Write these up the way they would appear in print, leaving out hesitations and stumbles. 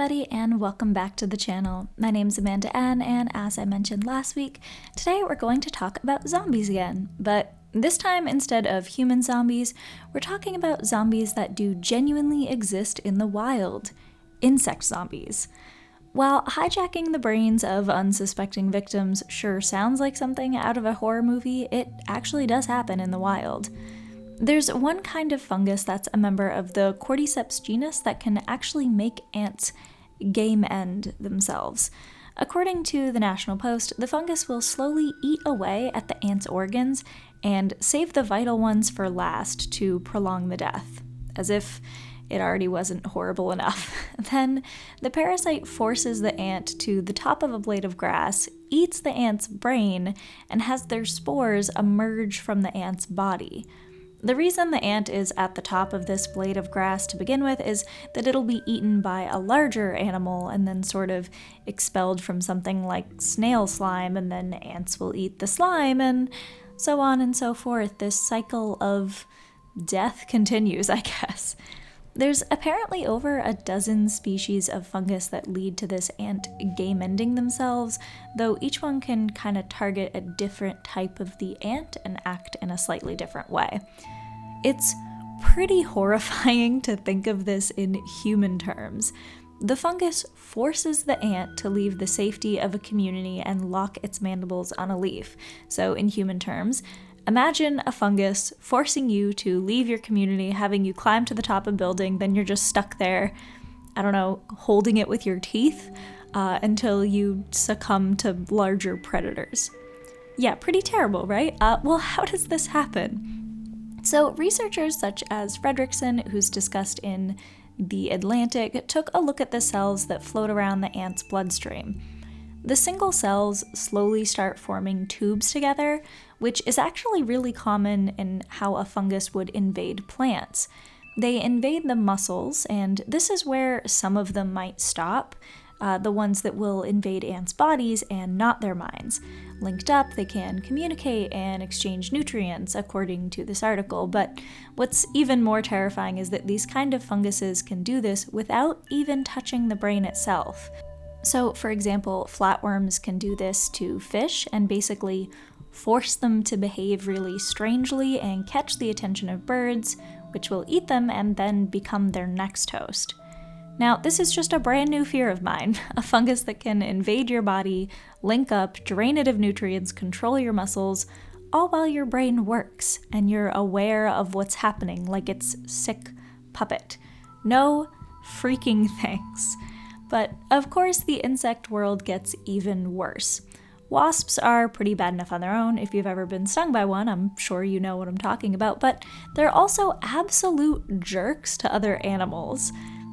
everybody, and welcome back to the channel. My name's Amanda Ann, and as I mentioned last week, today we're going to talk about zombies again. But this time, instead of human zombies, we're talking about zombies that do genuinely exist in the wild. Insect zombies. While hijacking the brains of unsuspecting victims sure sounds like something out of a horror movie, it actually does happen in the wild. There's one kind of fungus that's a member of the Cordyceps genus that can actually make ants game end themselves. According to the National Post, the fungus will slowly eat away at the ant's organs and save the vital ones for last to prolong the death, as if it already wasn't horrible enough. Then the parasite forces the ant to the top of a blade of grass, eats the ant's brain, and has their spores emerge from the ant's body. The reason the ant is at the top of this blade of grass to begin with is that it'll be eaten by a larger animal and then sort of expelled from something like snail slime, and then ants will eat the slime, and so on and so forth. This cycle of death continues, I guess. There's apparently over a dozen species of fungus that lead to this ant game-ending themselves, though each one can kind of target a different type of the ant and act in a slightly different way. It's pretty horrifying to think of this in human terms. The fungus forces the ant to leave the safety of a community and lock its mandibles on a leaf. So in human terms, imagine a fungus forcing you to leave your community, having you climb to the top of a building, then you're just stuck there, I don't know, holding it with your teeth until you succumb to larger predators. Yeah, pretty terrible, right? Well, how does this happen? So researchers such as Fredrickson, who's discussed in The Atlantic, took a look at the cells that float around the ant's bloodstream. The single cells slowly start forming tubes together, which is actually really common in how a fungus would invade plants. They invade the muscles, and this is where some of them might stop, the ones that will invade ants' bodies and not their minds. Linked up, they can communicate and exchange nutrients, according to this article, but what's even more terrifying is that these kind of funguses can do this without even touching the brain itself. So, for example, flatworms can do this to fish and basically force them to behave really strangely and catch the attention of birds, which will eat them and then become their next host. Now, this is just a brand new fear of mine, a fungus that can invade your body, link up, drain it of nutrients, control your muscles, all while your brain works and you're aware of what's happening like it's sick puppet. No freaking thanks. But of course, the insect world gets even worse. Wasps are pretty bad enough on their own. If you've ever been stung by one, I'm sure you know what I'm talking about, but they're also absolute jerks to other animals.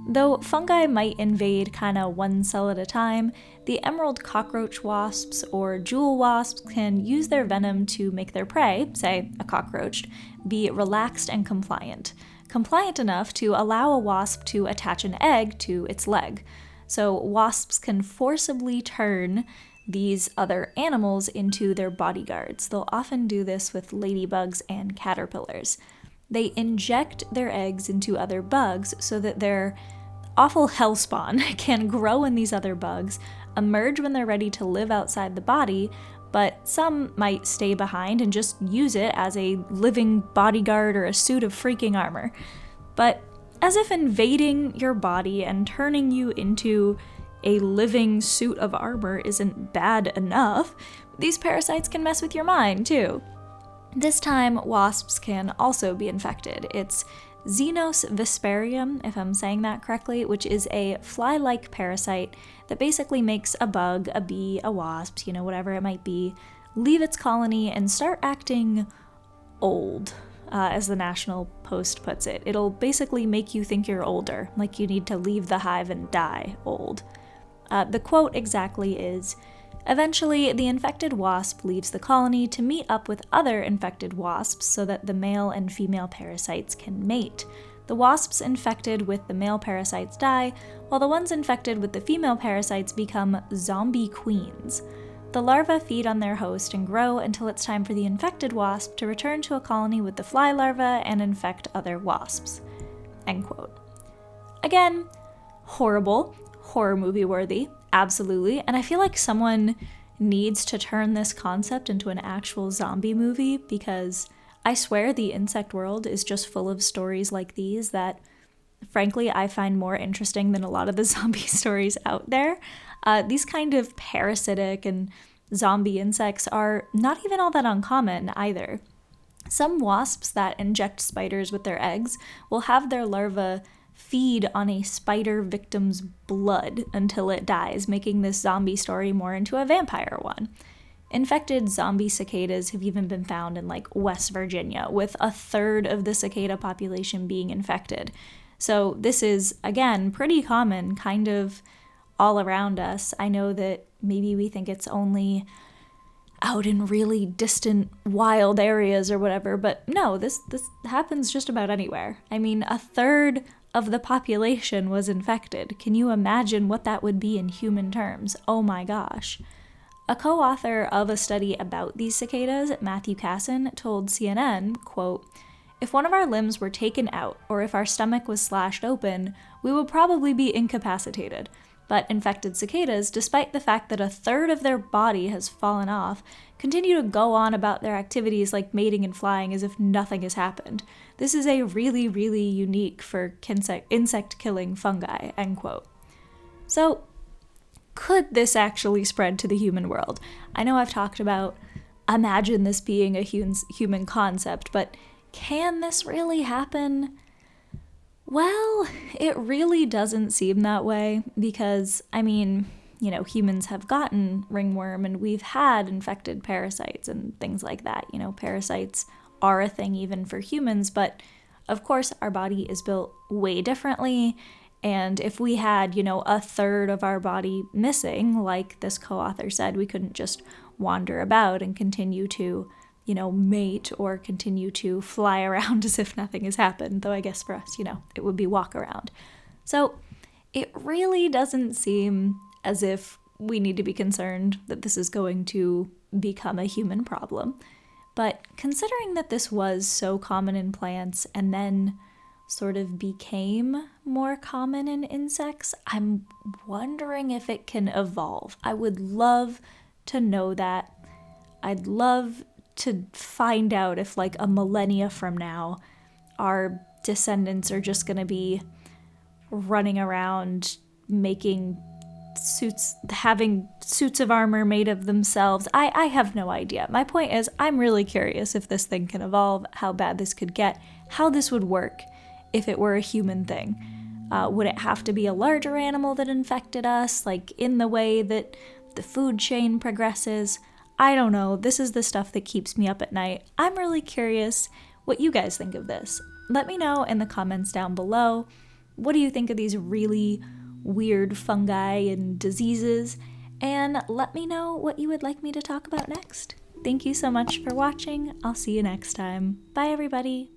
Though fungi might invade kinda one cell at a time, the emerald cockroach wasps or jewel wasps can use their venom to make their prey, say a cockroach, be relaxed and compliant. Compliant enough to allow a wasp to attach an egg to its leg. So wasps can forcibly turn these other animals into their bodyguards. They'll often do this with ladybugs and caterpillars. They inject their eggs into other bugs so that their awful hellspawn can grow in these other bugs, emerge when they're ready to live outside the body, but some might stay behind and just use it as a living bodyguard or a suit of freaking armor. But as if invading your body and turning you into a living suit of armor isn't bad enough, these parasites can mess with your mind too. This time, wasps can also be infected. It's Xenos Visparium, if I'm saying that correctly, which is a fly-like parasite that basically makes a bug, a bee, a wasp, whatever it might be, leave its colony and start acting old, as the National Post puts it. It'll basically make you think you're older, like you need to leave the hive and die old. The quote exactly is, "Eventually, the infected wasp leaves the colony to meet up with other infected wasps so that the male and female parasites can mate. The wasps infected with the male parasites die, while the ones infected with the female parasites become zombie queens. The larvae feed on their host and grow until it's time for the infected wasp to return to a colony with the fly larvae and infect other wasps." End quote. Again, horrible, horror movie worthy, absolutely. And I feel like someone needs to turn this concept into an actual zombie movie, because I swear the insect world is just full of stories like these that, frankly, I find more interesting than a lot of the zombie stories out there. These kind of parasitic and zombie insects are not even all that uncommon either. Some wasps that inject spiders with their eggs will have their larvae feed on a spider victim's blood until it dies, making this zombie story more into a vampire one. Infected zombie cicadas have even been found in like West Virginia, with a third of the cicada population being infected. So this is, again, pretty common, kind of all around us. I know that maybe we think it's only out in really distant wild areas or whatever, but no, this happens just about anywhere. I mean, a third of the population was infected. Can you imagine what that would be in human terms? Oh my gosh. A co-author of a study about these cicadas, Matthew Casson, told CNN, quote, "If one of our limbs were taken out or if our stomach was slashed open, we would probably be incapacitated. But infected cicadas, despite the fact that a third of their body has fallen off, continue to go on about their activities like mating and flying as if nothing has happened. This is a really, really unique for insect-killing fungi," end quote. So, could this actually spread to the human world? I know I've talked about imagine this being a human concept, but can this really happen? Well, it really doesn't seem that way, because, I mean, humans have gotten ringworm and we've had infected parasites and things like that. Parasites are a thing even for humans, but of course our body is built way differently. And if we had, a third of our body missing, like this co-author said, we couldn't just wander about and continue to mate or continue to fly around as if nothing has happened, though I guess for us, it would be walk around. So it really doesn't seem as if we need to be concerned that this is going to become a human problem. But considering that this was so common in plants and then sort of became more common in insects, I'm wondering if it can evolve. I would love to know that. I'd love to find out if like a millennia from now, our descendants are just going to be running around making suits, having suits of armor made of themselves. I have no idea. My point is, I'm really curious if this thing can evolve, how bad this could get, how this would work if it were a human thing. Would it have to be a larger animal that infected us, like in the way that the food chain progresses? I don't know. This is the stuff that keeps me up at night. I'm really curious what you guys think of this. Let me know in the comments down below. What do you think of these really weird fungi and diseases? And let me know what you would like me to talk about next. Thank you so much for watching. I'll see you next time. Bye, everybody.